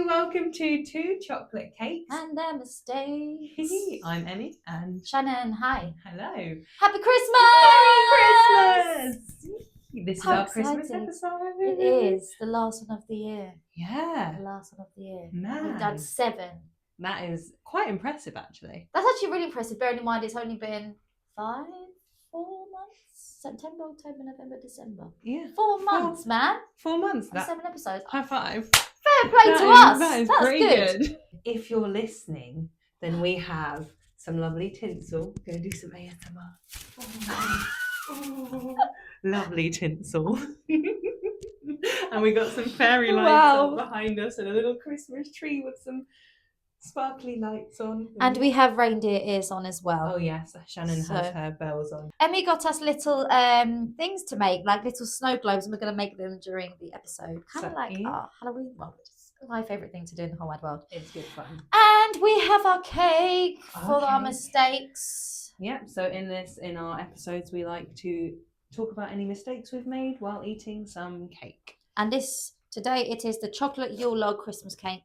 welcome to Two Chocolate Cakes. And their mistakes. I'm Emmy and Shannon, hi. hello. Happy Christmas! Merry Christmas! This is our Christmas exciting. episode. It is the last one of the year. Yeah. The last one of the year. Man. We've done 7. That is quite impressive, actually. That's actually really impressive, bearing in mind it's only been 4 months? September, October, November, December. Yeah. 4 months, man. 4 months. That's 7 episodes. High five. Fair play to us. That is That's pretty good. If you're listening, then we have some lovely tinsel. We're going to do some ASMR. Oh, lovely tinsel. And we got some fairy lights up behind us and a little Christmas tree with some sparkly lights on. And we have reindeer ears on as well. Oh yes, Shannon has her bells on. Emmy got us little things to make, like little snow globes, and we're going to make them during the episode. Kind of like Halloween. Well, it's my favourite thing to do in the whole wide world. It's good fun. And we have our cake for our mistakes. Yep, so in our episodes, we like to talk about any mistakes we've made while eating some cake. And today it is the chocolate Yule log Christmas cake.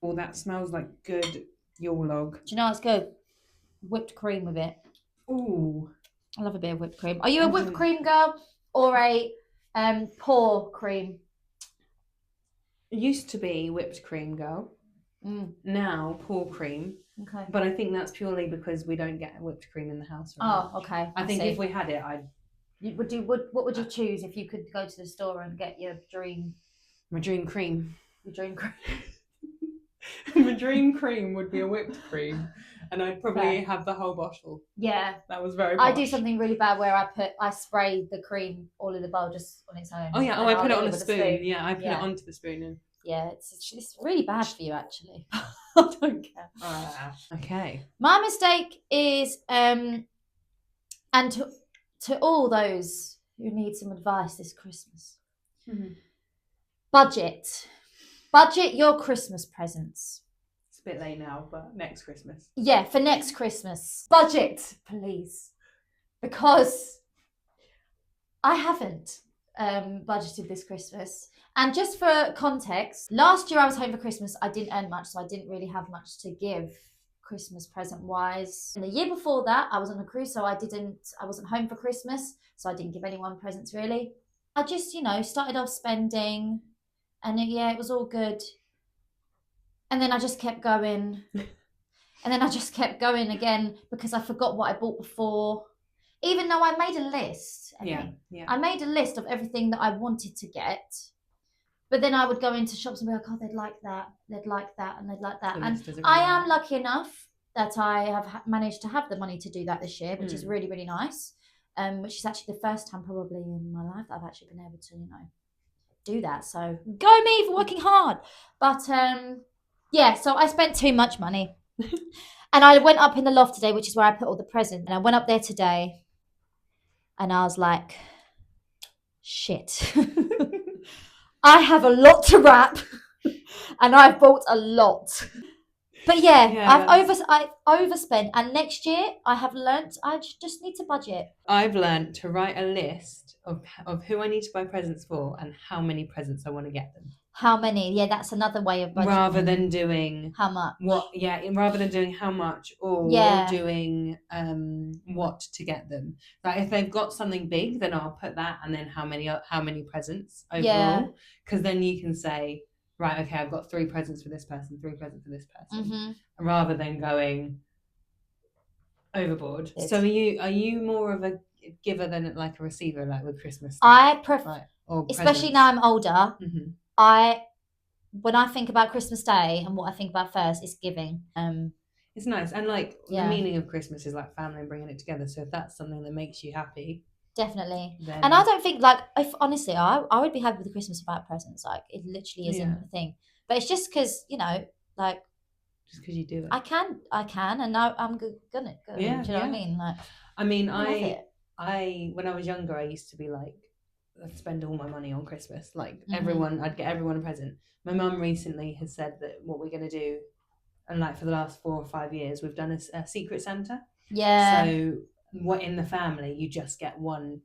Oh, that smells like good Yule log. Do you know what's good? Whipped cream with it. Ooh. I love a bit of whipped cream. Are you a whipped cream girl or a pour cream? It used to be whipped cream girl. Now pour cream. Okay. But I think that's purely because we don't get whipped cream in the house. Oh, okay. I think if we had it, what would you choose if you could go to the store and get your dream? My dream cream. Your dream cream. My dream cream would be a whipped cream, and I'd probably have the whole bottle. Yeah, that was very posh. I do something really bad where I spray the cream all in the bowl just on its own. Oh yeah, I put it on a spoon. Yeah, I put it onto the spoon. And... Yeah, it's really bad for you actually. I don't care. Okay. My mistake is and to all those who need some advice this Christmas, Budget your Christmas presents. It's a bit late now, but next Christmas. Yeah, for next Christmas. Budget, please. Because I haven't budgeted this Christmas. And just for context, last year I was home for Christmas. I didn't earn much, so I didn't really have much to give Christmas present-wise. And the year before that, I was on a cruise, so I wasn't home for Christmas, so I didn't give anyone presents, really. I just, started off spending... And it was all good. And then I just kept going. And then I just kept going again because I forgot what I bought before. Even though I made a list. I made a list of everything that I wanted to get. But then I would go into shops and be like, oh, they'd like that, and they'd like that. And I am lucky enough that I have managed to have the money to do that this year, which is really, really nice. Which is actually the first time probably in my life that I've actually been able to, do that. So go me for working hard. But so I spent too much money. And I went up in the loft today, which is where I put all the presents. And I went up there today and I was like, shit. I have a lot to wrap and I've bought a lot. But I've overspent, and next year I have learnt I just need to budget. I've learnt to write a list of who I need to buy presents for and how many presents I want to get them. How many? Yeah, that's another way of budgeting. Rather than doing how much. Rather than doing how much or doing what to get them. Like if they've got something big, then I'll put that, and then how many presents overall. Because then you can say, right, okay, I've got 3 presents for this person, 3 presents for this person, rather than going overboard. So are you more of a giver than like a receiver, like with Christmas? I prefer, especially now I'm older. When I think about Christmas Day and what I think about first is giving. It's nice, and like the meaning of Christmas is like family and bringing it together. So if that's something that makes you happy. Definitely. And I don't think if honestly I would be happy with Christmas without presents. Like it literally isn't a thing. But it's just because, just because you do it. I can and now I'm gonna go. Yeah, do you know what I mean? I when I was younger I used to be like, I'd spend all my money on Christmas. Like I'd get everyone a present. My mum recently has said that what we're gonna do, and like for the last 4 or 5 years we've done a secret Santa. Yeah. So what in the family you just get one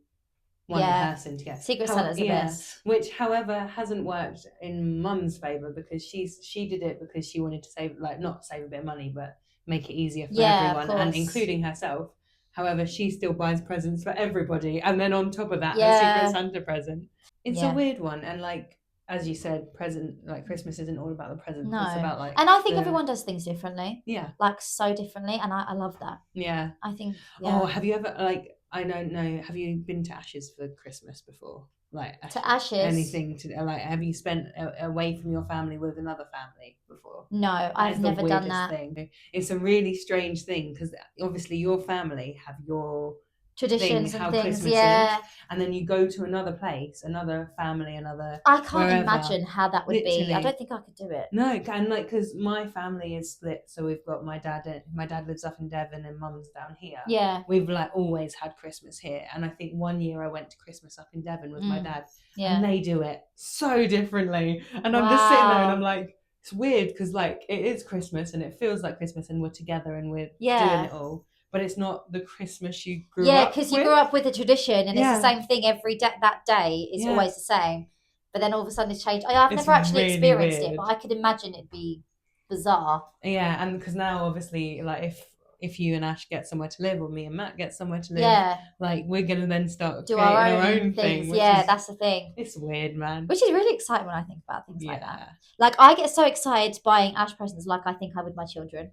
one Yeah. person to get. Secret Santa's the best. Which, however, hasn't worked in Mum's favour because she did it because she wanted to save, like, not save a bit of money, but make it easier for Yeah, of everyone, and course. including herself. However, she still buys presents for everybody, and then on top of that, a Yeah. Secret Santa present. It's a Yeah. weird one, and like as you said, Christmas isn't all about the presents. No. It's about like, And I think everyone does things differently. yeah, Like so differently, and I love that. yeah. I think. Oh, Yeah. have you ever, like, I don't know, have you been to Ashes for Christmas before? Like To Ashes? anything to, like, have you spent away from your family with another family before? No, That I've is the never done weirdest that. thing. It's a really strange thing because obviously your family have your Traditions thing, and how things, Christmas yeah. is, and then you go to another place, another family, another. I can't wherever, imagine how that would be. literally. I don't think I could do it. No, and like, because my family is split, so we've got my dad lives up in Devon and mum's down here. Yeah. We've like always had Christmas here, and I think one year I went to Christmas up in Devon with my dad, Yeah. and they do it so differently, and I'm just sitting there and I'm like, it's weird because like it is Christmas and it feels like Christmas and we're together and we're doing it all, but it's not the Christmas you grew up with. Yeah, because you grew up with a tradition, and Yeah. it's the same thing every day. That day is Yeah. always the same, but then all of a sudden it's changed. I've It's never actually really experienced weird. it, but I could imagine it'd be bizarre. Yeah, and because now obviously, like, if you and Ash get somewhere to live, or me and Matt get somewhere to live, Yeah, like we're gonna then start do creating our own thing. things. Which Yeah, is, that's the thing. it's weird, man. Which is really exciting when I think about things like Yeah. that. Like I get so excited buying Ash presents, like I think I would my children.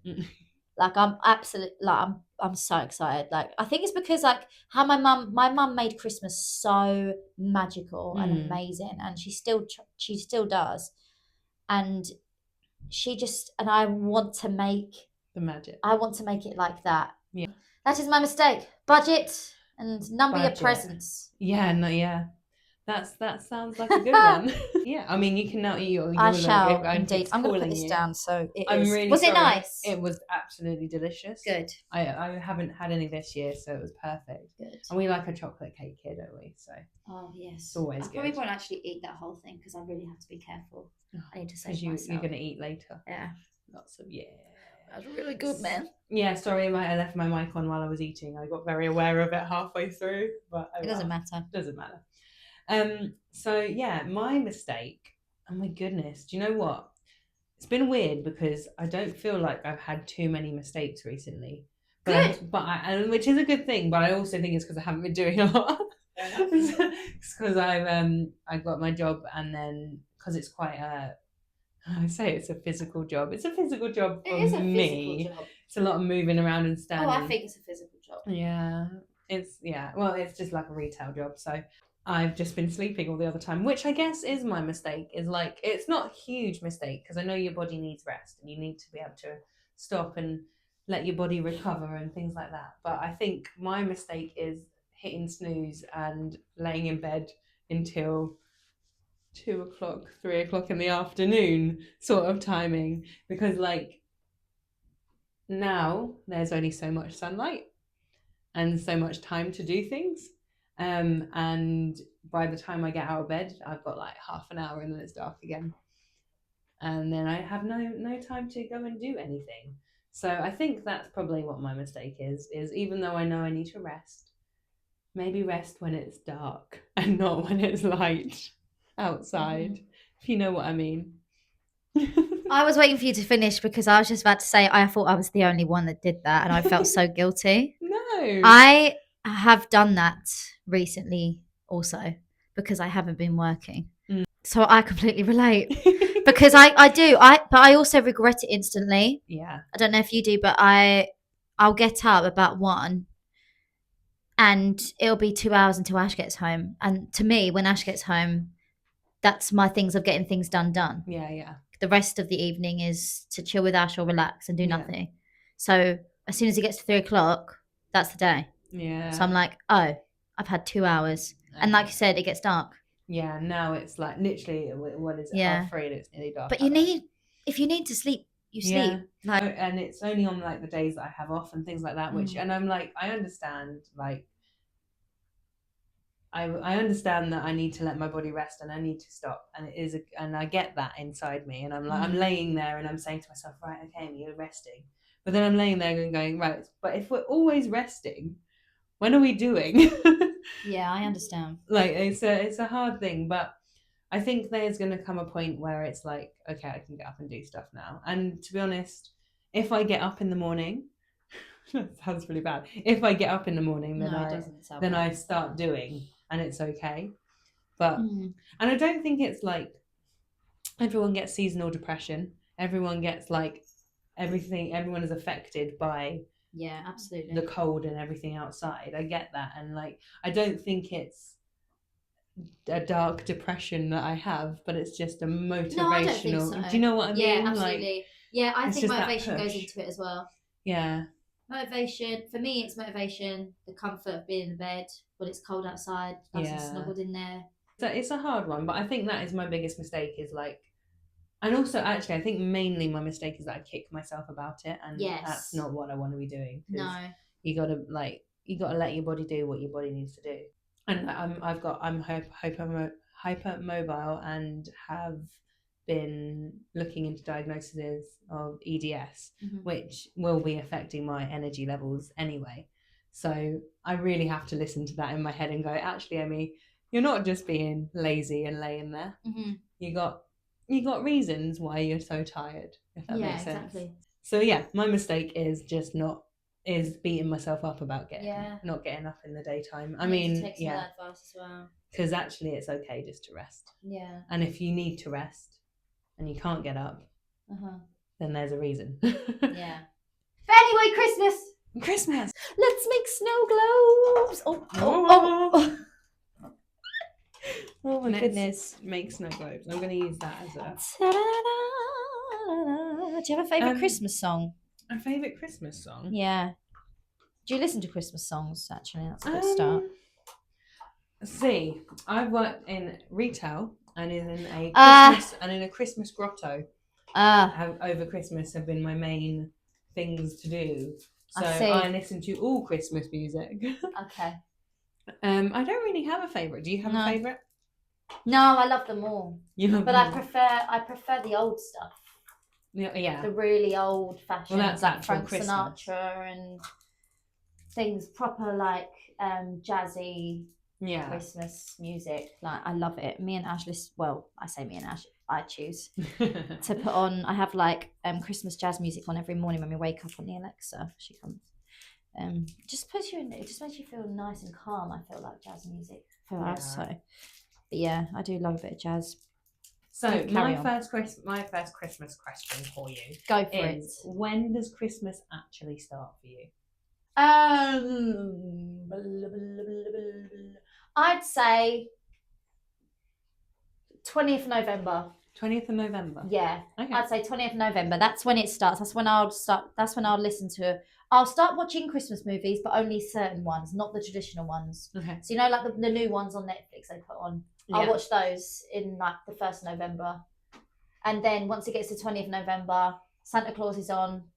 Like I'm absolutely, like I'm so excited. Like I think it's because like how my mum made Christmas so magical and amazing, and she still does, and I want to make The magic. I want to make it like that. Yeah. That is my mistake. Budget and number your Budget. presents. Yeah, no, yeah. That sounds like a good one. Yeah, I mean, you can now eat your. I shall indeed. I'm gonna put this down. So I'm is. really Was sorry. it nice? It was absolutely delicious. Good. I haven't had any this year, so it was perfect. Good. And we like a chocolate cake here, don't we? So. Oh yes. It's always I probably won't actually eat that whole thing because I really have to be careful. I need to save myself. You're gonna eat later. Yeah. Lots of That's really good, man. Yeah, sorry, I left my mic on while I was eating. I got very aware of it halfway through, but It doesn't matter. Doesn't matter. So yeah, my mistake. Oh my goodness, do you know what? It's been weird because I don't feel like I've had too many mistakes recently. But which is a good thing. But I also think it's because I haven't been doing a lot. It's because I got my job, and then because it's quite I say it's a physical job. It's a physical job for me. It is a physical job. It's a lot of moving around and standing. Oh, I think it's a physical job. Yeah, well, it's just like a retail job. So I've just been sleeping all the other time, which I guess is my mistake. Is like, it's not a huge mistake because I know your body needs rest and you need to be able to stop and let your body recover and things like that. But I think my mistake is hitting snooze and laying in bed until 2 o'clock, 3 o'clock in the afternoon sort of timing, because like now there's only so much sunlight and so much time to do things, and by the time I get out of bed I've got like half an hour and then it's dark again, and then I have no time to go and do anything. So I think that's probably what my mistake is even though I know I need to rest, maybe rest when it's dark and not when it's light outside, if you know what I mean. I was waiting for you to finish because I was just about to say I thought I was the only one that did that, and I felt so guilty. No. I have done that recently also because I haven't been working. So I completely relate because I do. But I also regret it instantly. Yeah. I don't know if you do, but I'll get up about 1 and it'll be 2 hours until Ash gets home. And to me, when Ash gets home, that's my things of getting things done. Yeah. The rest of the evening is to chill with Ash or relax and do nothing. So as soon as he gets to 3 o'clock, that's the day. Yeah. So I'm like, oh, I've had 2 hours. And like you said, it gets dark. Yeah, now it's like literally, what is it, 2:30 and it's nearly dark. But if you need to sleep, you sleep. Like, and it's only on like the days that I have off and things like that, which, and I'm like, I understand, like, I understand that I need to let my body rest and I need to stop, and it is, and I get that inside me, and I'm like, I'm laying there and I'm saying to myself, right, okay, you're resting, but then I'm laying there and going, right, but if we're always resting, when are we doing? Yeah, I understand. Like it's a hard thing, but I think there's going to come a point where it's like, okay, I can get up and do stuff now. And to be honest, if I get up in the morning, that sounds really bad. If I get up in the morning, then No, it doesn't sound then bad. I start doing, and it's okay. But Mm. and I don't think it's like everyone gets seasonal depression. Everyone gets like everything. Everyone is affected by Yeah, absolutely. the cold and everything outside. I get that, and like I don't think it's a dark depression that I have, but it's just a motivational. No, I don't think so. Do you know what I mean? Yeah, absolutely. Like, yeah, I it's think just that motivation goes push. into it as well. Yeah. Motivation, for me, it's motivation, the comfort of being in bed when it's cold outside, nice and Yeah. snuggled in there. So it's a hard one, but I think that is my biggest mistake is like, and also actually I think mainly my mistake is that I kick myself about it, and Yes. that's not what I want to be doing. 'cause No. you gotta let your body do what your body needs to do. And I'm hypermobile and have been looking into diagnoses of EDS, which will be affecting my energy levels anyway. So I really have to listen to that in my head and go, actually, Emmy, you're not just being lazy and laying there. You got reasons why you're so tired, if that makes sense. Exactly. So yeah, my mistake is just is beating myself up about not getting up in the daytime. I mean, take some advice as well. Because actually it's okay just to rest. Yeah. And if you need to rest and you can't get up, then there's a reason. Yeah. But anyway, Christmas. Let's make snow globes. Oh. Oh my goodness. Make snow globes. I'm going to use that as a... Do you have a favourite Christmas song? A favourite Christmas song? Yeah. Do you listen to Christmas songs, actually? That's a good start. See, I've worked in retail and in a Christmas grotto. Over Christmas have been my main things to do. So I listen to all Christmas music. Okay. I don't really have a favourite. Do you have a favourite? No, I love them all. I prefer the old stuff. Yeah. The really old fashioned, well, that's like Frank Christmas. Sinatra and things proper like jazzy Christmas music. Like I love it. Me and Ash I choose to put on. I have like Christmas jazz music on every morning when we wake up on the Alexa. She comes. Just puts you in. It just makes you feel nice and calm. I feel like jazz music for us. So, but yeah, I do love a bit of jazz. So my first Christmas question for you Go for it. When does Christmas actually start for you? I'd say 20th of November. 20th of November? Yeah. Okay. I'd say 20th of November. That's when it starts. That's when I'll listen to. I'll start watching Christmas movies, but only certain ones, not the traditional ones. Okay. So, like the new ones on Netflix they put on. Yeah. I'll watch those in like the 1st of November. And then once it gets to 20th of November, Santa Claus is on.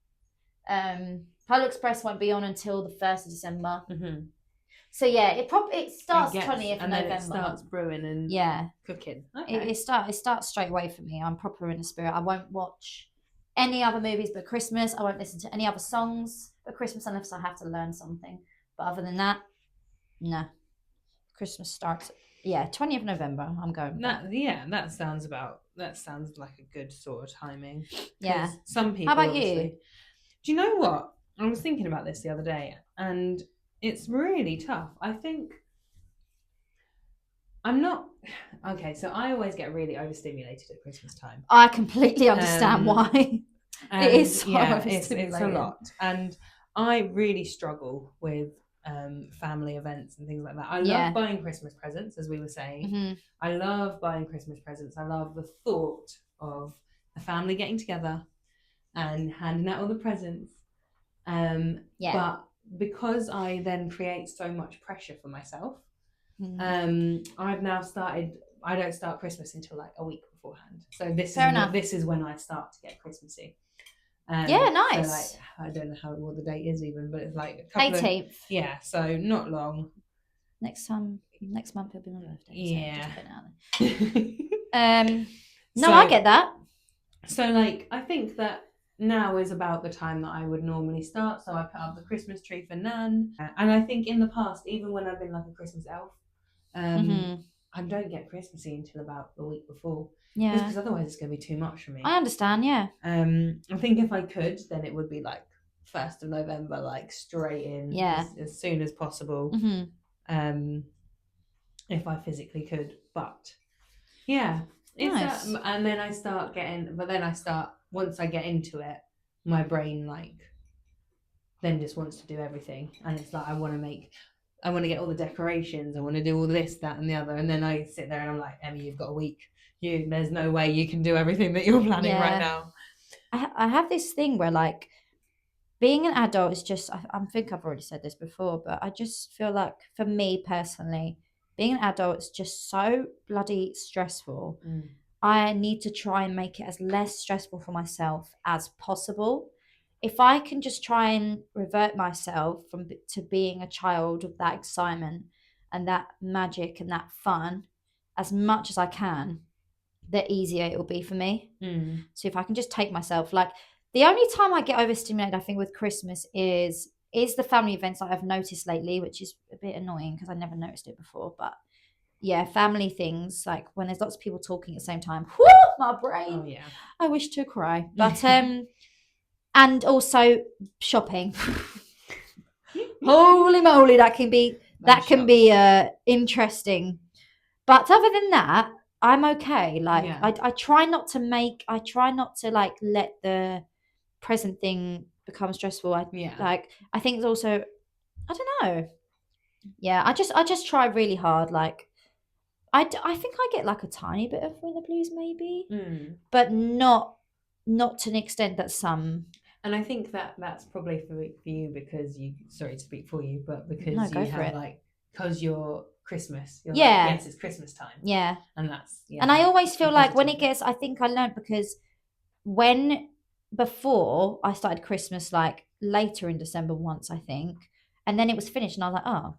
Polar Express won't be on until the 1st of December. So yeah, it starts 20th of November. And then it starts brewing and cooking. Okay. It starts straight away for me. I'm proper in the spirit. I won't watch any other movies but Christmas. I won't listen to any other songs but Christmas unless I have to learn something. But other than that, no. Christmas starts 20th of November. I'm going. That sounds like a good sort of timing. Yeah. Some people. How about you? Do you know what? I was thinking about this the other day, and it's really tough. I think I'm not okay. So I always get really overstimulated at Christmas time. I completely understand why. It is so overstimulating. It's a lot, and I really struggle with family events and things like that. I love buying Christmas presents, as we were saying. I love buying Christmas presents. I love the thought of the family getting together and handing out all the presents. But because I then create so much pressure for myself, I've now started. I don't start Christmas until like a week beforehand. So this is when I start to get Christmassy. Nice. So like, I don't know what the date is even, but it's like 18th. So not long. Next month it'll be my birthday. Yeah. I get that. So like, I think that now is about the time that I would normally start. So I put up the Christmas tree for Nan. And I think in the past, even when I've been like a Christmas elf, I don't get Christmassy until about the week before. Yeah. Because otherwise it's going to be too much for me. I understand, yeah. I think if I could, then it would be like 1st of November, like straight in as soon as possible. If I physically could. But yeah. Nice. And then I start once I get into it, my brain like then just wants to do everything, and it's like I want to get all the decorations, I want to do all this, that, and the other, and then I sit there and I'm like, Emmy, you've got a week. There's no way you can do everything that you're planning right now. I have this thing where like being an adult is just, I think I've already said this before, but I just feel like for me personally, being an adult is just so bloody stressful. I need to try and make it as less stressful for myself as possible. If I can just try and revert myself to being a child of that excitement and that magic and that fun as much as I can, the easier it will be for me. So if I can just take myself, like the only time I get overstimulated, I think, with Christmas is the family events that I've noticed lately, which is a bit annoying because I never noticed it before. But yeah, family things, like when there's lots of people talking at the same time, whoo, my brain. Oh yeah. I wish to cry. But and also shopping. Holy moly, that can be interesting. But other than that, I'm okay. Like I try not to like let the present thing become stressful. I think it's also, I don't know. Yeah, I just try really hard. Like I think I get like a tiny bit of winter blues maybe, but not to an extent that some. And I think that's probably for you because sorry to speak for you, but because you have like, because you're Christmas, you're like, yes, it's Christmas time. Yeah. And that's, and I always feel like when it gets, I think I learned because before I started Christmas, like later in December once, I think, and then it was finished and I was like, oh,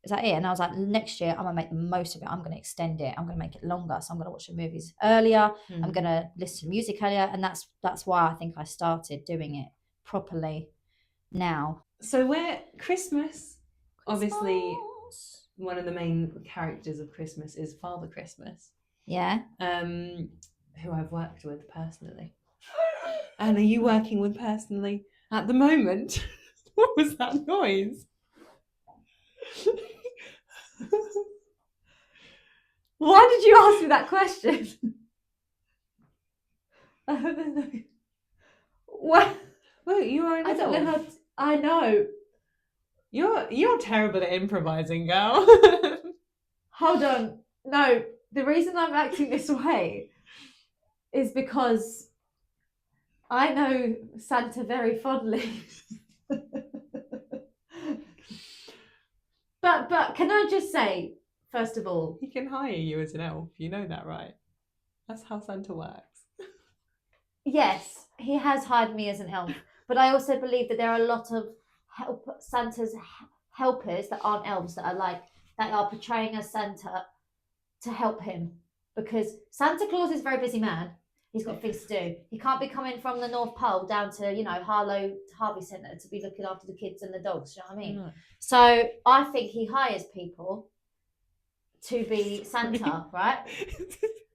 is that it? And I was like, next year I'm gonna make the most of it. I'm gonna extend it. I'm gonna make it longer. So I'm gonna watch the movies earlier. I'm gonna listen to music earlier, and that's why I think I started doing it properly now. So where Christmas, obviously, one of the main characters of Christmas is Father Christmas. Yeah. Who I've worked with personally. And are you working with personally at the moment? What was that noise? Why did you ask me that question? I don't know. What? Wait, you are an adult. I don't know how. I know. You're terrible at improvising, girl. Hold on. No, the reason I'm acting this way is because I know Santa very fondly. But can I just say, first of all, he can hire you as an elf. You know that, right? That's how Santa works. Yes, he has hired me as an elf, but I also believe that there are a lot of Santa's helpers that aren't elves that are portraying as Santa to help him, because Santa Claus is a very busy man. He's got things to do. He can't be coming from the North Pole down to, Harlow Harvey Centre to be looking after the kids and the dogs. You know what I mean? No. So I think he hires people to be Santa, right?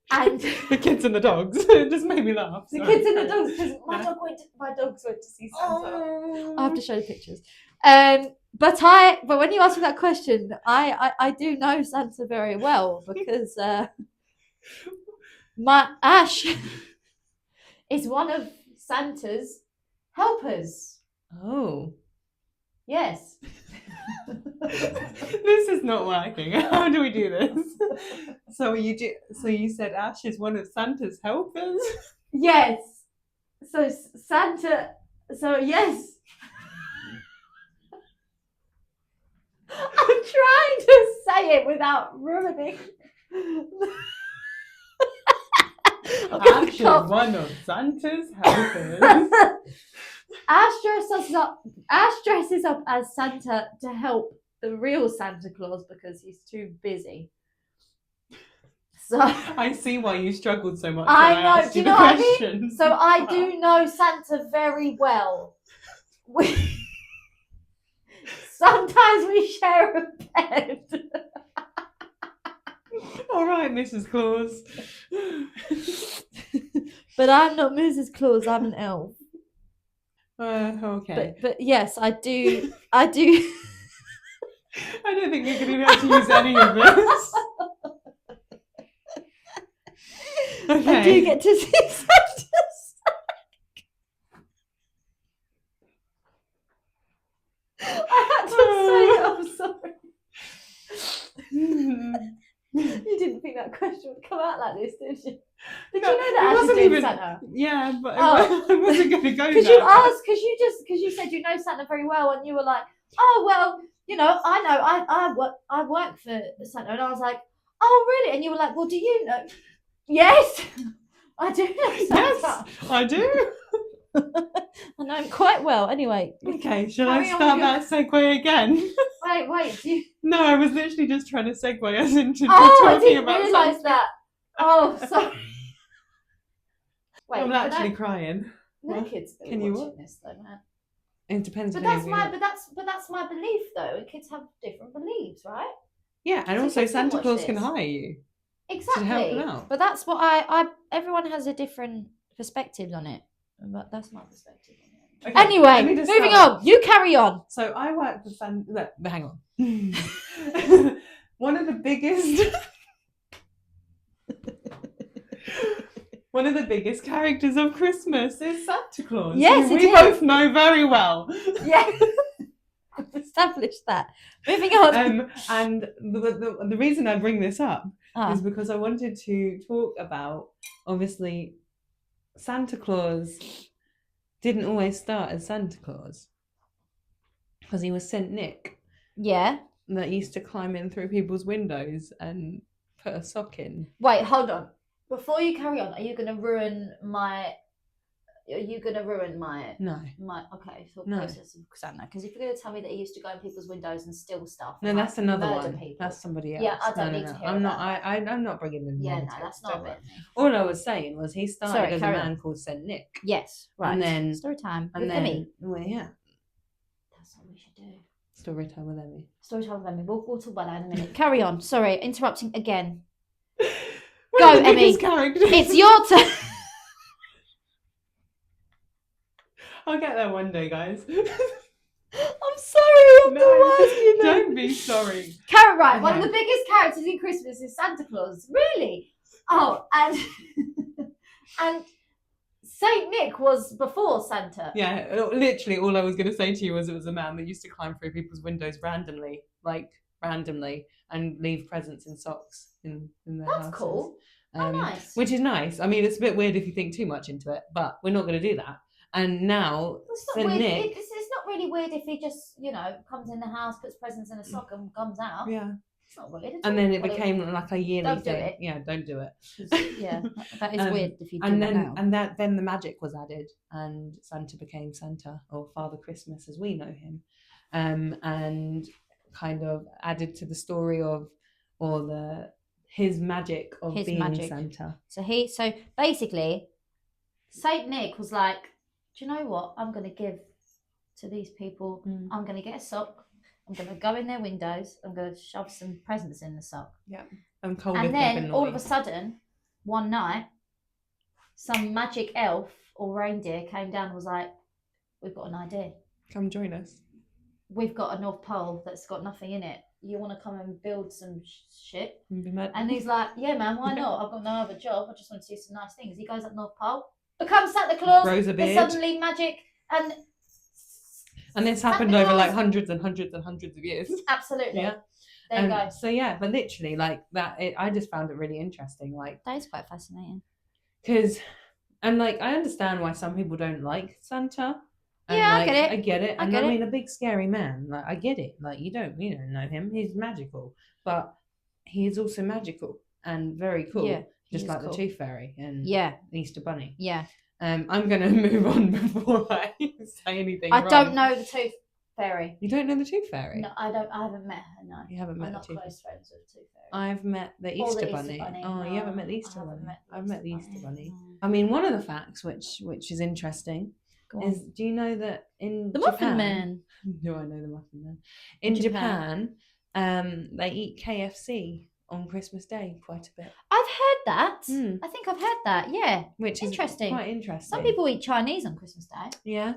And the kids and the dogs. It just made me laugh. The kids and the dogs, because my dogs went to see Santa. Oh. I have to show the pictures. But when you ask me that question, I do know Santa very well, because my Ash is one of Santa's helpers. Oh. Yes. This is not working. How do we do this? So you said Ash is one of Santa's helpers? Yes. So Santa. So yes. I'm trying to say it without ruining. Ash is one of Santa's helpers. Ash dresses up as Santa to help the real Santa Claus because he's too busy. So I see why you struggled so much. I when know. asked Do you the know what I mean? question. So I do know Santa very well. Sometimes we share a bed. All right, Mrs. Claus. But I'm not Mrs. Claus. I'm an elf. Okay. But yes, I do. I do. I don't think you're going to be able to use any of this. Okay. I do get to see Santa's. I had to say it. I'm sorry. You didn't think that question would come out like this, did you? Did No, you know that it wasn't even Santa? Yeah, but Oh. I wasn't going to go there. Because you asked, because you said you know Santa very well, and you were like, oh well, you know, I work for Santa, and I was like, oh really? And you were like, well, do you know? Yes, I do know Santa. Yes, I do. I know him quite well. Anyway. Okay, shall Carry I on start with that segue again? Wait. Do you... No, I was literally just trying to segue us into Oh, I talking didn't about realise something. that. Oh, sorry. Wait, I'm actually crying. no What? kids Can you watching this though, man. It depends. But who that's you my are. but that's my belief though. And kids have different beliefs, right? Yeah, and So also kids can Santa watch Claus can this. hire you. Exactly. To help them out. But that's what I everyone has a different perspective on it. But that's my perspective on it. Okay, Anyway, moving on. You carry on. So I work for Santa. Hang on. One of the biggest characters of Christmas is Santa Claus. Yes, who we both know very well. Yeah. Established that. Moving on. And the reason I bring this up Ah. is because I wanted to talk about, obviously, Santa Claus didn't always start as Santa Claus because he was Saint Nick. Yeah. That used to climb in through people's windows and put a sock in. Wait, hold on. Before you carry on, are you going to ruin my? No. Process of Santa? Because if you're going to tell me that he used to go in people's windows and steal stuff, No, and, that's another murder one. people. That's somebody else. Yeah, I don't need to hear I'm not. about I'm not bringing them. Yeah, into no, it, that's not don't a bit worry. of me. All I was saying was he started Sorry, as a carry man on. called Saint Nick. Yes, right. And then story time and with then Emmy. well, yeah, That's what we should do. story time with Emmy. Story time with Emmy. We'll talk about that in a minute. Carry on. Sorry, interrupting again. One Go, of the biggest Emmy. characters. It's your turn. I'll get there one day, guys. I'm sorry. I'm the worst, you know. Don't be sorry. Right. One of Okay. the biggest characters in Christmas is Santa Claus. Really? Oh, and and Saint Nick was before Santa. Yeah, literally all I was going to say to you was it was a man that used to climb through people's windows randomly, and leave presents in socks in their houses. That's cool. Oh, nice. Which is nice. I mean, it's a bit weird if you think too much into it, but we're not going to do that. And now, It's not Saint weird. Nick... It's not really weird if he just, comes in the house, puts presents in a sock and comes out. Yeah. It's not weird at all. And then it became like a yearly don't do thing. it. Yeah, don't do it. Yeah, that is weird if you do and that then now. then the magic was added, and Santa became Santa, or Father Christmas as we know him, and kind of added to the story of his magic of His being magic. Santa. So basically, Saint Nick was like, do you know what? I'm going to give to these people. I'm going to get a sock. I'm going to go in their windows. I'm going to shove some presents in the sock. Yeah. And cold. And then all of a sudden, one night, some magic elf or reindeer came down and was like, we've got an idea. Come join us. We've got a North Pole that's got nothing in it. You want to come and build some shit? And he's like, yeah, man, why not? I've got no other job. I just want to do some nice things. He goes up North Pole, becomes Santa Claus. Grows a There's beard. suddenly magic. And this happened over like hundreds and hundreds and hundreds of years. Absolutely. Yeah. There you go. So yeah, but literally like that, I just found it really interesting. Like That is quite fascinating. Because, and like, I understand why some people don't like Santa. And, Yeah, like, I get it. I get it. I And get I it. mean, a big scary man. Like, I get it. Like, you don't know him. He's magical, but he is also magical and very cool. Yeah, just like cool. the Tooth Fairy and Yeah. Easter Bunny. Yeah. I'm gonna move on before I say anything. I wrong. don't know the Tooth Fairy. You don't know the Tooth Fairy? No, I don't. I haven't met her. No, You haven't met I'm the not Tooth Fairy? close friends with Tooth Fairy. I've met the Or Easter the Bunny. Easter Bunny. Oh, you haven't met the No, Easter I haven't Bunny? met the I've met the Easter Bunny. No. I mean, one of the facts which is interesting Go is, on. do you know that in The Japan? Muffin Man. No, I know the Muffin Man. In In Japan. Japan, they eat KFC on Christmas Day quite a bit, I've heard that. Hmm. I think I've heard that. Yeah. which is Interesting. quite interesting. Some people eat Chinese on Christmas Day. yeah,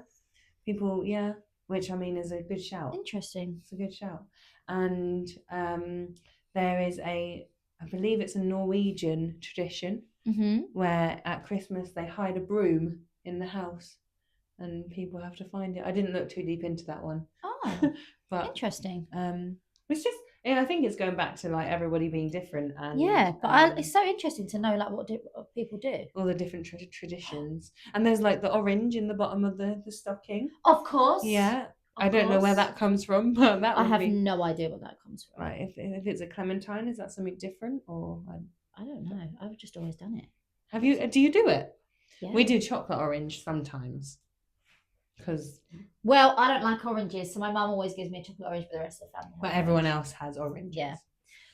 people, yeah, which I mean is a good shout. Interesting. It's a good shout. And there is I believe it's a Norwegian tradition Mm-hmm. where at Christmas they hide a broom in the house and people have to find it. I didn't look too deep into that one. Oh, But interesting. it's just, I think it's going back to like everybody being different and Yeah, but it's so interesting to know like what people do. all the different traditions. And there's like the orange in the bottom of the stocking. Of course. Yeah. Of I don't know where course. that comes from, but that I would have be no idea where that comes from. right. If it's a clementine, is that something different, or I don't know. I've just always done it. have you? Do you do it? Yeah. We do chocolate orange sometimes, because Well, I don't like oranges, so my mum always gives me a chocolate orange, but the rest of the family. but everyone else has oranges. Yeah.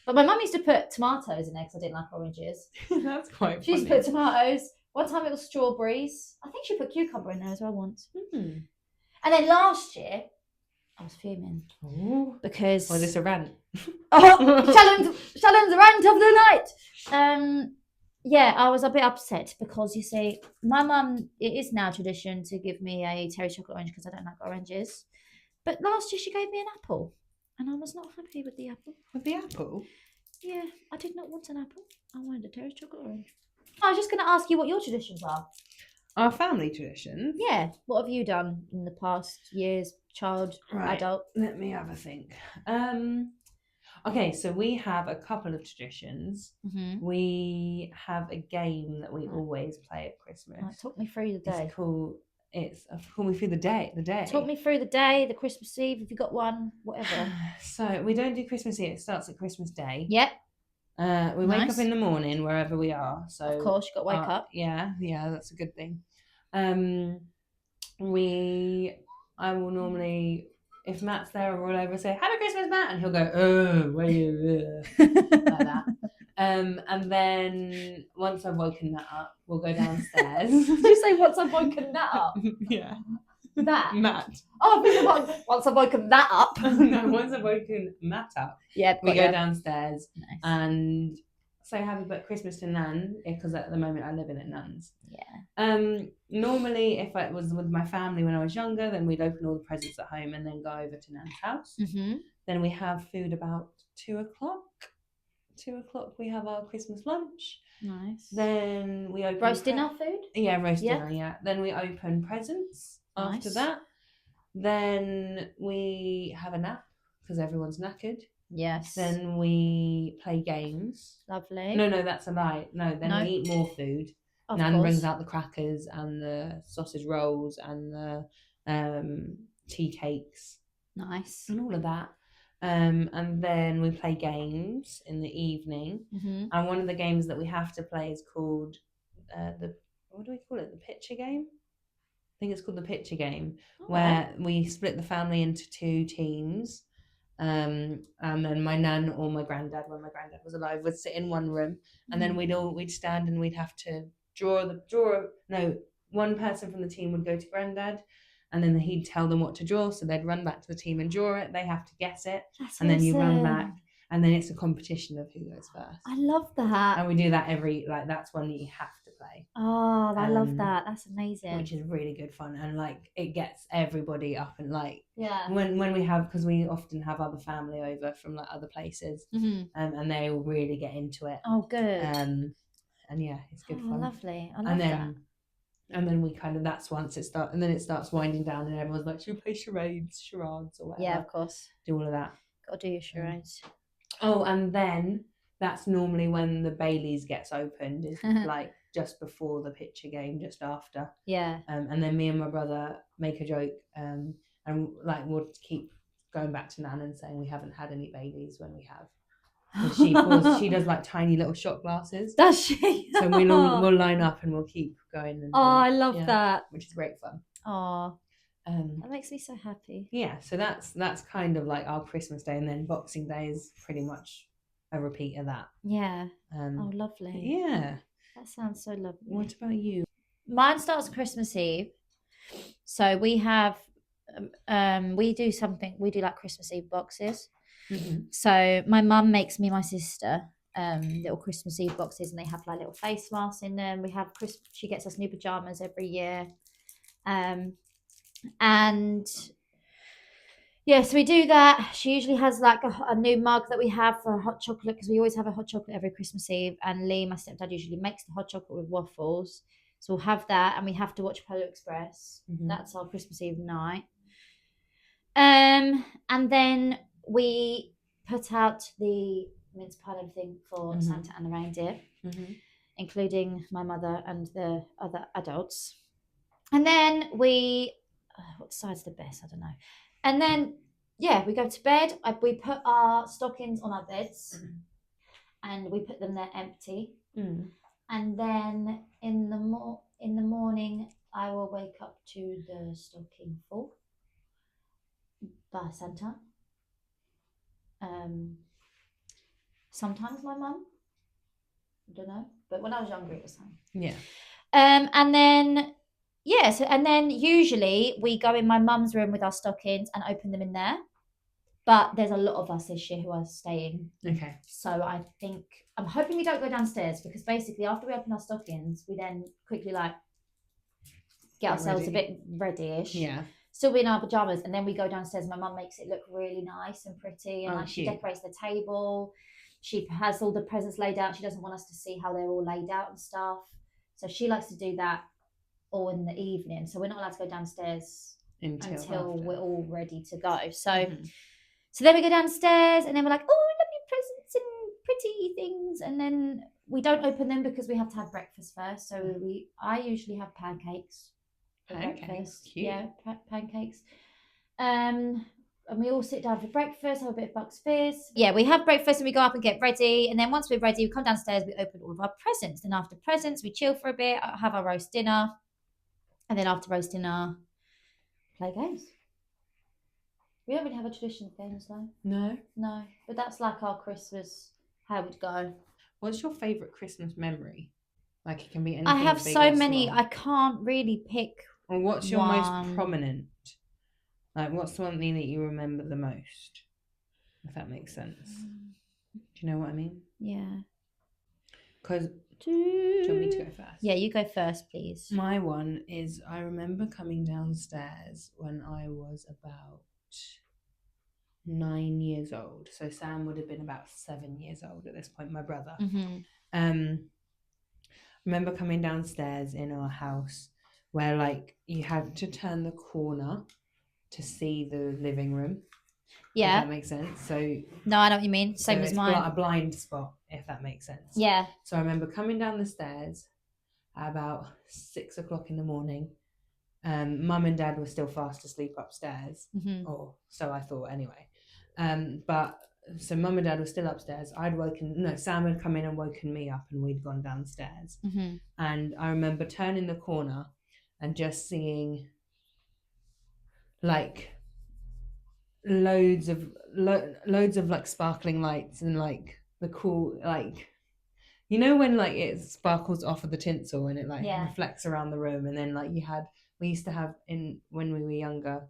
But my mum used to put tomatoes in there because I didn't like oranges. That's quite She used to funny. put tomatoes. One time it was strawberries. I think she put cucumber in there as well once. Hmm. And then last year, I was fuming Ooh. because Was this a rant? Shannon's rant of the night. Yeah, I was a bit upset because you see, my mum, it is now tradition to give me a terry chocolate orange because I don't like oranges. But last year she gave me an apple, and I was not happy with the apple. With the apple? Yeah, I did not want an apple. I wanted a terry chocolate orange. I was just going to ask you what your traditions are. Our family traditions? Yeah, what have you done in the past years, child, Right. adult? Let me have a think. Okay, so we have a couple of traditions. Mm-hmm. We have a game that we always play at Christmas. Right, talk me through the day. It's call me through the day. Talk me through the day, the Christmas Eve, if you got one, whatever. So we don't do Christmas Eve. It starts at Christmas Day. Yep. We wake Nice. up in the morning wherever we are. So Of course, you got to wake up. Yeah, that's a good thing. I will normally, if Matt's there, I'll roll over and say, "Happy Christmas, Matt," and he'll go, "Oh, where you?" like that. And then once I've woken that up, we'll go downstairs. Did you say once I've woken that up? Yeah. That? Matt. Oh, I think once I've woken that up. No, once I've woken Matt up, Yeah, we go downstairs Nice. and say happy Christmas to Nan, because at the moment I live in at Nan's. Yeah. Normally, if I was with my family when I was younger, then we'd open all the presents at home and then go over to Nan's house. Mm-hmm. Then we have food about 2:00. 2:00 we have our Christmas lunch. Nice. Then we open roast dinner food? Yeah, roast Yeah. dinner, yeah. Then we open presents after Nice. that. Then we have a nap because everyone's knackered. Yes. Then we play games. Lovely. No, that's a lie. No, then we eat more food. Of Nan course. brings out the crackers and the sausage rolls and the tea cakes Nice. and all of that. And then we play games in the evening. Mm-hmm. And one of the games that we have to play is called what do we call it? The picture game? I think it's called the picture game, where we split the family into 2 teams. And then my nan or my granddad, when my granddad was alive, would sit in one room, and then we'd stand and we'd have to one person from the team would go to granddad, and then he'd tell them what to draw, so they'd run back to the team and draw it. They have to guess it. That's and then you run awesome. back, and then it's a competition of who goes first. I love that. And we do that that's one that you have to play. Oh, I love that. That's amazing. Which is really good fun, and like it gets everybody up, and like yeah. when we have, because we often have other family over from like other places, Mm-hmm. and they all really get into it. Oh, good. And yeah, it's good Oh, fun. lovely. I love that. And then we kind of, that's once it starts, and then it starts winding down, and everyone's like, "Should we play charades or whatever?" Yeah, of course. Do all of that. Got to do your charades. Oh, and then that's normally when the Baileys gets opened, is like just before the picture game, just after. Yeah. And then me and my brother make a joke, and like we'll keep going back to Nan and saying we haven't had any Baileys when we have. She does like tiny little shot glasses. Does she? So we'll line up and we'll keep going. I love that. Which is great fun. Oh, That makes me so happy. Yeah, so that's kind of like our Christmas Day, and then Boxing Day is pretty much a repeat of that. Yeah. Oh, lovely. Yeah. That sounds so lovely. What about you? Mine starts Christmas Eve. So we have, we do like Christmas Eve boxes. Mm-hmm. So my mum makes me and my sister little Christmas Eve boxes, and they have like little face masks in them. We have she gets us new pajamas every year. And yeah, so we do that. She usually has like a new mug that we have for hot chocolate, because we always have a hot chocolate every Christmas Eve. And Lee, my stepdad, usually makes the hot chocolate with waffles. So we'll have that, and we have to watch Polar Express. Mm-hmm. That's our Christmas Eve night. And then we put out the mince pie and everything for Santa and the reindeer, including my mother and the other adults. And then we, what side's the best? I don't know. And then, yeah, we go to bed. We put our stockings on our beds, and we put them there empty. And then in the morning, I will wake up to the stocking full by Santa. Sometimes my mum, I don't know, but when I was younger, it was fine. Yeah. And then and then usually we go in my mum's room with our stockings and open them in there. But there's a lot of us this year who are staying. Okay. So I'm hoping we don't go downstairs, because basically after we open our stockings, we then quickly get ourselves ready. a bit ready-ish. Yeah. Still be in our pajamas, and then we go downstairs. My mum makes it look really nice and pretty, and she decorates the table. She has all the presents laid out. She doesn't want us to see how they're all laid out and stuff. So she likes to do that all in the evening. So we're not allowed to go downstairs until we're all ready to go. So so then we go downstairs, and then we're like, oh, lovely presents and pretty things. And then we don't open them because we have to have breakfast first. So I usually have pancakes for breakfast. Cute. Yeah, pancakes. And we all sit down for breakfast, have a bit of Bucks Fizz. Yeah, we have breakfast and we go up and get ready. And then once we're ready, we come downstairs, we open all of our presents. Then after presents, we chill for a bit, have our roast dinner. And then after roast dinner, play games. We don't really have a tradition of games though. No, but that's like our Christmas, how it would go. What's your favourite Christmas memory? Like, it can be anything. I have so many, I can't really pick. Or what's your most prominent? Like, what's the one thing that you remember the most? If that makes sense. Do you know what I mean? Yeah. Because, do you want me to go first? Yeah, you go first, please. My one is, I remember coming downstairs when I was about 9 years old. So Sam would have been about 7 years old at this point, my brother. I remember coming downstairs in our house where, like, you had to turn the corner to see the living room. Yeah. Does that make sense? So no, I know what you mean. Same as mine. A blind spot, if that makes sense. Yeah. So I remember coming down the stairs at about 6 o'clock in the morning. Mum and Dad were still fast asleep upstairs, or so I thought anyway. But so Mum and Dad were still upstairs. Sam had come in and woken me up, and we'd gone downstairs. And I remember turning the corner and just seeing like loads of like sparkling lights, and like the cool, like, you know, when like it sparkles off of the tinsel and it like reflects around the room. And then like we used to have, when we were younger,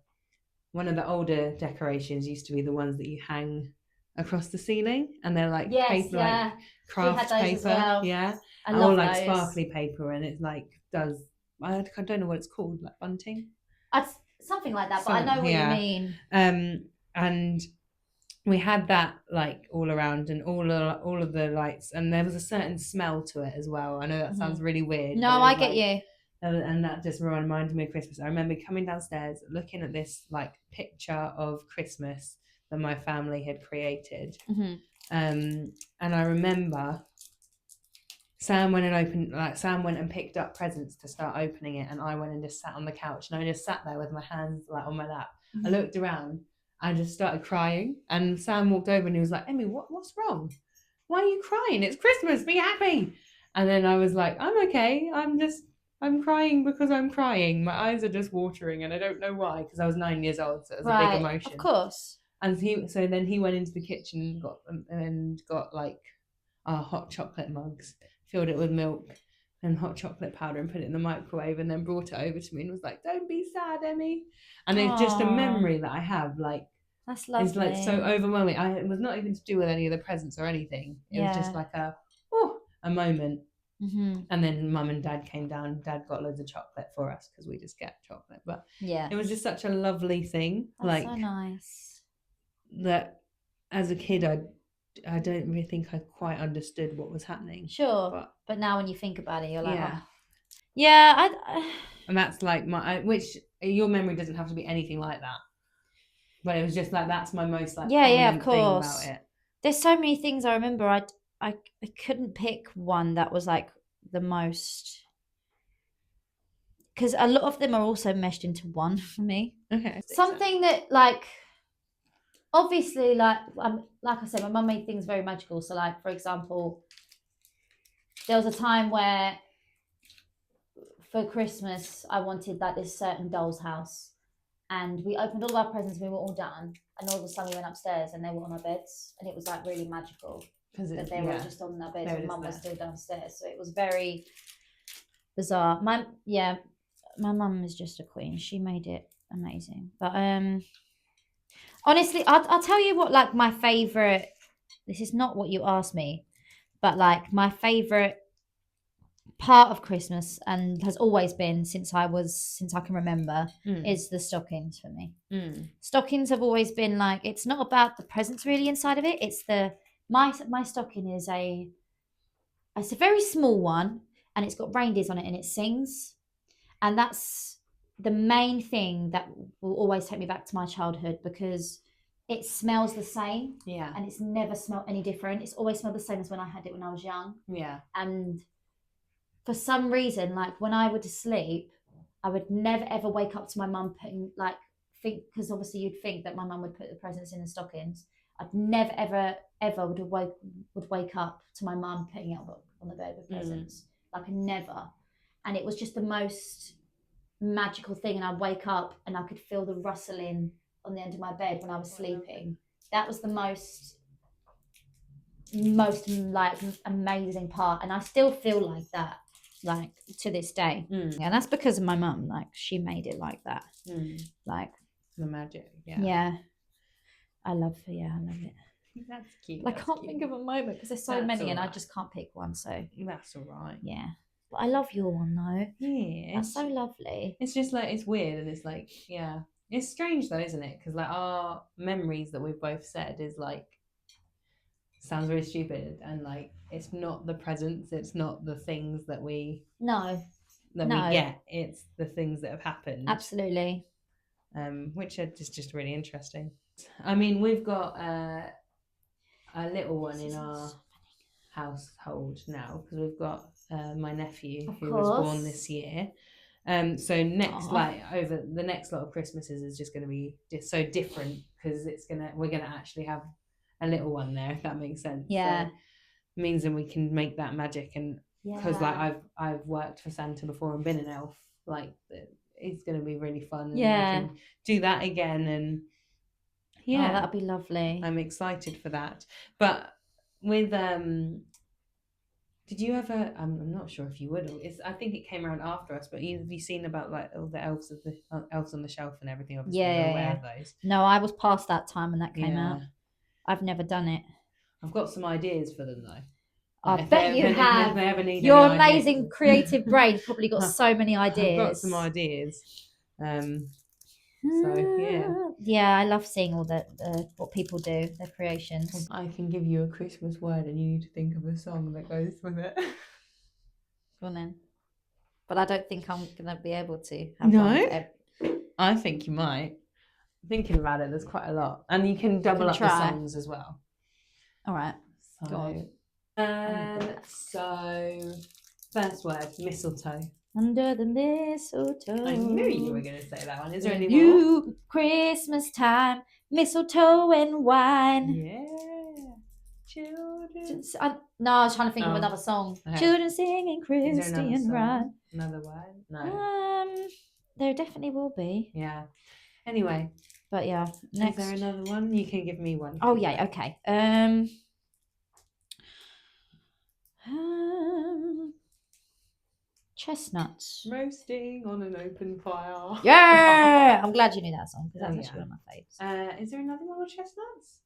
one of the older decorations used to be the ones that you hang across the ceiling, and they're like paper, like craft paper, or like sparkly paper, and it's like I don't know what it's called, like bunting, something like that, but I know what you mean. And we had that like all around, and all of the lights, and there was a certain smell to it as well. I know that sounds really weird. No, I get you. And that just reminded me of Christmas. I remember coming downstairs, looking at this like picture of Christmas that my family had created. And I remember Sam went and picked up presents to start opening it, and I went and just sat on the couch, and I just sat there with my hands like on my lap. I looked around, I just started crying, and Sam walked over and he was like, "Emmy, what's wrong? Why are you crying? It's Christmas, be happy." And then I was like, "I'm okay. I'm just I'm crying because I'm crying. My eyes are just watering, and I don't know why, because I was 9 years old, so it was a big emotion. Of course. And then he went into the kitchen and got like our hot chocolate mugs, filled it with milk and hot chocolate powder, and put it in the microwave, and then brought it over to me and was like, "Don't be sad, Emmy." And it's just a memory that I have, like, that's lovely. It's like so overwhelming. It was not even to do with any of the presents or anything. It was just like a moment. Mm-hmm. And then Mum and Dad came down. Dad got loads of chocolate for us because we just get chocolate. But it was just such a lovely thing. That's so nice. That as a kid, I don't really think I quite understood what was happening. Sure, but now when you think about it, you're like, I and that's like which your memory doesn't have to be anything like that. But it was just like, that's my most like of course. thing about it. There's so many things I remember. I couldn't pick one that was like the most, because a lot of them are also meshed into one for me. Okay. Something that, like, obviously, like I said, my mum made things very magical. So, like, for example, there was a time where for Christmas I wanted like this certain doll's house, and we opened all of our presents. We were all done, and all of a sudden we went upstairs and they were on our beds, and it was like really magical that they were just on their beds and Mum was still downstairs. So it was very bizarre. My mum is just a queen. She made it amazing. But honestly, I'll tell you what, like, my favorite, this is not what you asked me, but like my favorite part of Christmas, and has always been since I can remember, is the stockings for me. Stockings have always been like, it's not about the presents really inside of it. It's my stocking is it's a very small one, and it's got reindeers on it, and it sings, and that's the main thing that will always take me back to my childhood, because it smells the same, and it's never smelled any different. It's always smelled the same as when I had it when I was young, and for some reason, like, when I would sleep, I would never ever wake up to my mum putting, like, because obviously you'd think that my mum would put the presents in the stockings. I'd never ever would wake up to my mum putting it on the bed with presents. Like, never. And it was just the most magical thing. And I'd wake up and I could feel the rustling on the end of my bed when I was sleeping. That was the most like amazing part, and I still feel like that, like, to this day. And that's because of my mum. Like, she made it like that. Like the magic. I love it. That's cute. I can't think of a moment because there's so many, and I just can't pick one. So that's all right. Yeah, but I love your one though. Yeah, that's so lovely. It's just like, it's weird, and it's like, it's strange though, isn't it? Because like our memories that we've both said is like, sounds very stupid, and like, it's not the presents, it's not the things that we we get, it's the things that have happened. Absolutely. Which are just really interesting. I mean, we've got a little one in our household now, because we've got my nephew who was born this year. So next, like, over the next lot of Christmases is just going to be just so different, because we're gonna actually have a little one there, if that makes sense. So it means that we can make that magic, and because like I've worked for Santa before and been an elf, like, it's going to be really fun, and we can do that again, and that'd be lovely. I'm excited for that. But with did you ever, I'm not sure if you would, I think it came around after us, but have you seen about like all the elves on the shelf and everything? Obviously, you're aware of those. No, I was past that time when that came out. I've never done it. I've got some ideas for them though. I bet you have. Your amazing creative brain probably got so many ideas. I've got some ideas. So I love seeing all the what people do, their creations. I can give you a Christmas word, and you need to think of a song that goes with it. Go on then. But I don't think I'm gonna be able to. I think you might. Thinking about it, there's quite a lot, and you can double up the songs as well. All right. So, so first word, mistletoe. Under the mistletoe. I knew you were going to say that one. Is there any more? Christmas time, mistletoe and wine. Yeah. Children. I was trying to think of another song. Okay. Children singing Christian rhyme. Another word? No. There definitely will be. Yeah. Anyway. But yeah, next. Is there another one? You can give me one. Oh yeah, okay. Chestnuts. Roasting on an open fire. Yeah, I'm glad you knew that song because that's actually one of my faves. Is there another one with chestnuts?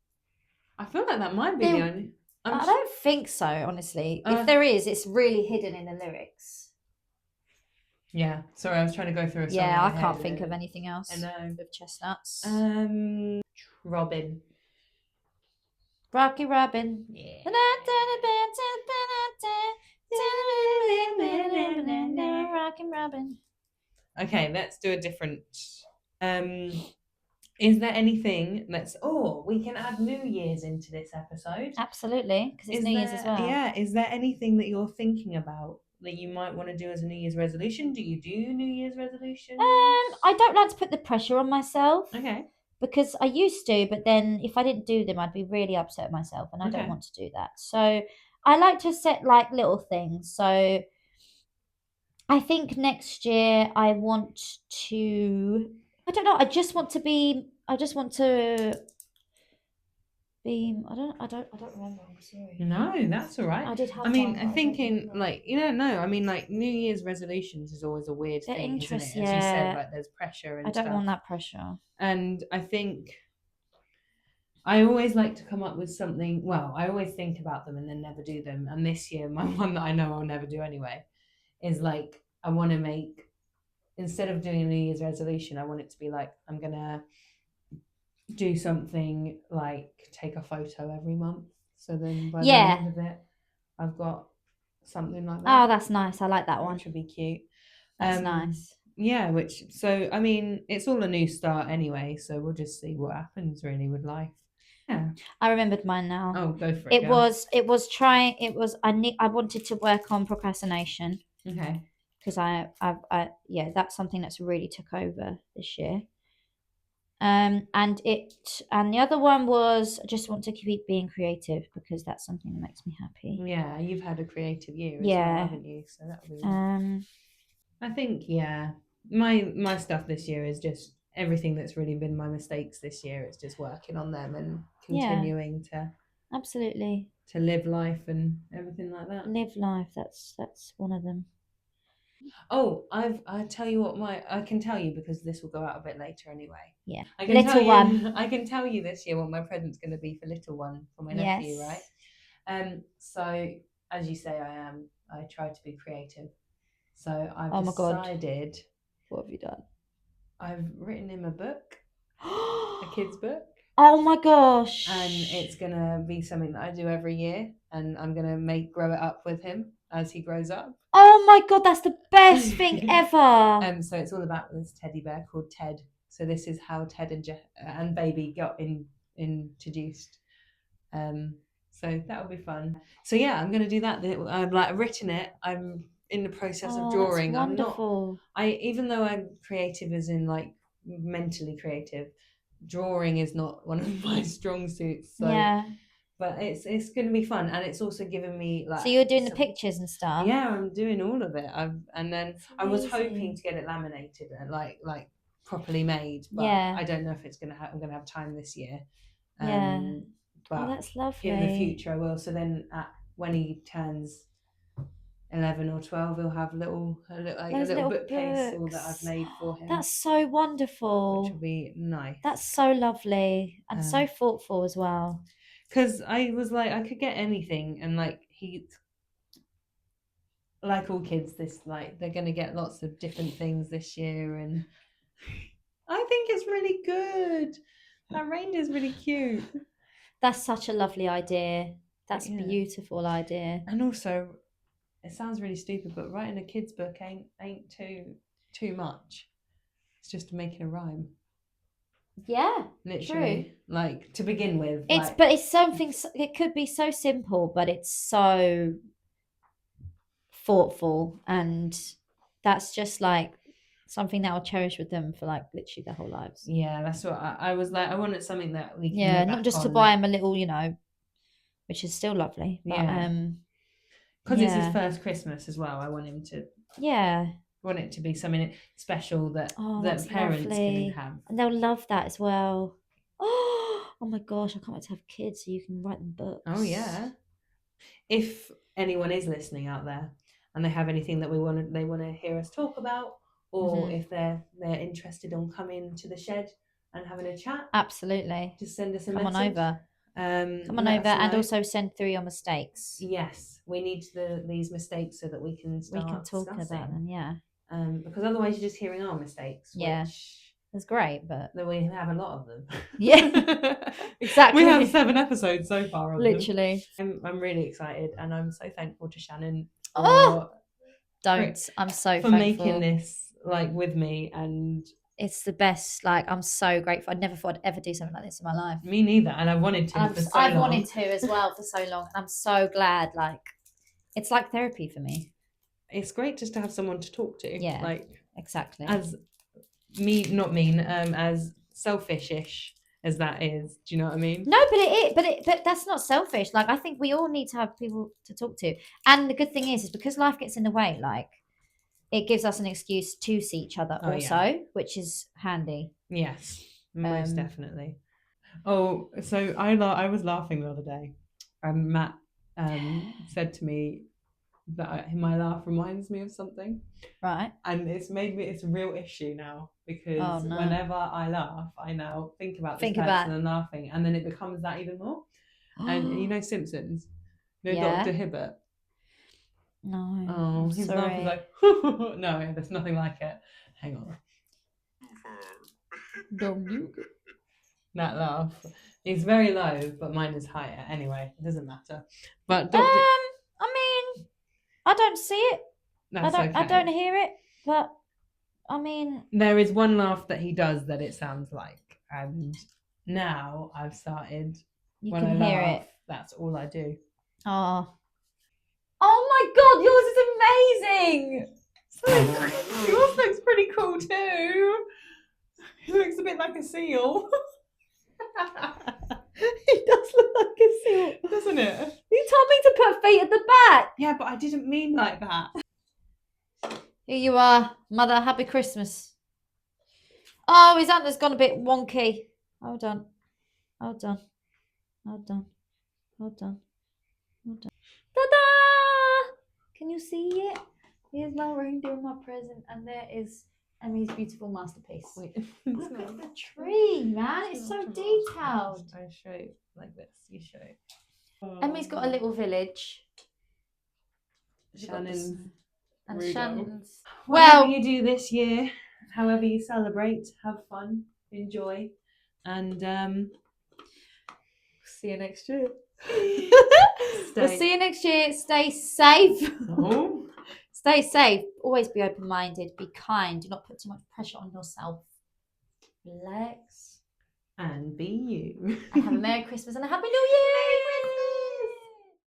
I feel like that might be There- the only. I don't think so, honestly. If Uh, there is, it's really hidden in the lyrics. Yeah, sorry, I was trying to go through a song. Yeah, in I my can't head think of and anything else I know. with chestnuts. Robin. Rocky Robin. Yeah. Rockin' Robin. Okay, let's do a different. Is there anything we can add New Year's into this episode? Absolutely, because it's New Year's as well. Yeah, is there anything that you're thinking about that you might want to do as a New Year's resolution? Do you do New Year's resolutions? I don't like to put the pressure on myself. Okay. Because I used to, but then if I didn't do them, I'd be really upset at myself, and I don't want to do that. So I like to set like little things. So I think next year I want to. I don't know. I just want to be. I don't remember. I'm sorry. No, that's all right. I did have. I mean, one, I'm thinking like no. I mean, like New Year's resolutions is always a weird They're thing, isn't it? As interesting, you said, yeah. like there's pressure and I don't stuff. want that pressure. And I think I always like to come up with something. Well, I always think about them and then never do them. And this year, my one that I know I'll never do anyway is like I want to make, instead of doing a New Year's resolution, I want it to be like I'm gonna do something like take a photo every month. So then by the end of it, I've got something like that. Oh, that's nice. I like that one. Which would be cute. That's nice. Yeah, so I mean, it's all a new start anyway, so we'll just see what happens really with life. Yeah. I remembered mine now. Oh, go for it. I wanted to work on procrastination. Okay. Because that's something that's really took over this year. And the other one was I just want to keep being creative because that's something that makes me happy. Yeah, you've had a creative year as well, haven't you? So that'll be I think my stuff this year is just everything that's really been my mistakes this year. It's just working on them and continuing to absolutely to live life and everything like that. Live life. That's one of them. Oh, I tell you what I can tell you because this will go out a bit later anyway. Yeah. I can little one. I can tell you this year what my present's going to be for little one, for my nephew, right? So as you say, I try to be creative. So I've decided. What have you done? I've written him a book, a kid's book. Oh my gosh! And it's gonna be something that I do every year, and I'm gonna grow it up with him as he grows up. Oh my god, that's the best thing ever! So it's all about this teddy bear called Ted. So this is how Ted and Baby got introduced. So that'll be fun. So yeah, I'm gonna do that. I've written it. I'm in the process of drawing. That's wonderful. Even though I'm creative as in like mentally creative, drawing is not one of my strong suits. So yeah. But it's going to be fun, and it's also given me like. So you're doing the pictures and stuff. Yeah, I'm doing all of it. I was hoping to get it laminated and like properly made, but I don't know if it's I'm going to have time this year. But that's lovely. In the future, I will. So then, when he turns 11 or 12, he'll have a little bookcase all that I've made for him. That's so wonderful. Which will be nice. That's so lovely and so thoughtful as well. Because I was like, I could get anything, and like like all kids, they're going to get lots of different things this year, and I think it's really good. That reindeer's really cute. That's such a lovely idea. That's a beautiful idea. And also, it sounds really stupid, but writing a kid's book ain't too much. It's just making a rhyme. Yeah, literally. True. Like to begin with. But it's something. It could be so simple, but it's so thoughtful, and that's just like something that I'll cherish with them for like literally their whole lives. Yeah, that's what I was like. I wanted something that we can. Yeah, not just to buy him a little, which is still lovely. But, because it's his first Christmas as well. I want him to Yeah. want it to be something special that Oh, that that's parents lovely. can have. And they'll love that as well. Oh my gosh, I can't wait to have kids so you can write them books. Oh yeah. If anyone is listening out there and they have anything that they want to hear us talk about, or if they're interested in coming to the shed and having a chat, absolutely, just send us a come message. on over. Come on let over us and know. also send through your mistakes. Yes, we need these mistakes so that we can start talk discussing. about them. Yeah. Because otherwise you're just hearing our mistakes. Yeah. Which it's great, but then we have a lot of them. Yeah. Exactly. We have 7 episodes so far of literally. them. I'm really excited, and I'm so thankful to Shannon for I'm so for thankful. making this like with me, and it's the best. Like, I'm so grateful. I never thought I'd ever do something like this in my life. me neither, and I wanted to for so long. I've wanted to as well for so long, and I'm so glad. Like, it's like therapy for me. It's great just to have someone to talk to. Yeah, like exactly. As as selfish-ish as that is, do you know what I mean? No, but that's not selfish. Like, I think we all need to have people to talk to, and the good thing is because life gets in the way. Like, it gives us an excuse to see each other which is handy. Yes, most definitely. Oh, so I was laughing the other day, and Matt said to me that my laugh reminds me of something. Right. And it's a real issue now, because whenever I laugh, I now think about this person and laughing, and then it becomes that even more. And you know Simpsons? You know Dr. Hibbert? No. Oh, his laugh is like, no, there's nothing like it. Hang on. That laugh is very low, but mine is higher. Anyway, it doesn't matter. But I mean, I don't see it. I don't hear it. But I mean, there is one laugh that he does that it sounds like, and now I've started. You when can I hear laugh, it. That's all I do. Oh my god, yours is amazing. Yours looks pretty cool too. He looks a bit like a seal. He does look like a seal, doesn't it? You told me to put feet at the back. Yeah, but I didn't mean like that. Here you are, Mother. Happy Christmas. Oh, his antler's gone a bit wonky. Hold on. Ta-da! Can you see it? Here's my reindeer in my present, and there is Emmy's beautiful masterpiece. Wait, look at the tree, man. It's so detailed. I show it like this. You show it. Emmy's got a little village. Shannon's and Rudolph. Shannon's. Whatever you do this year, however you celebrate, have fun, enjoy, and see you next year. We'll see you next year. Stay safe. Oh. Stay safe. Always be open-minded. Be kind. Do not put too much pressure on yourself. Relax. And be you. And have a Merry Christmas and a Happy New Year.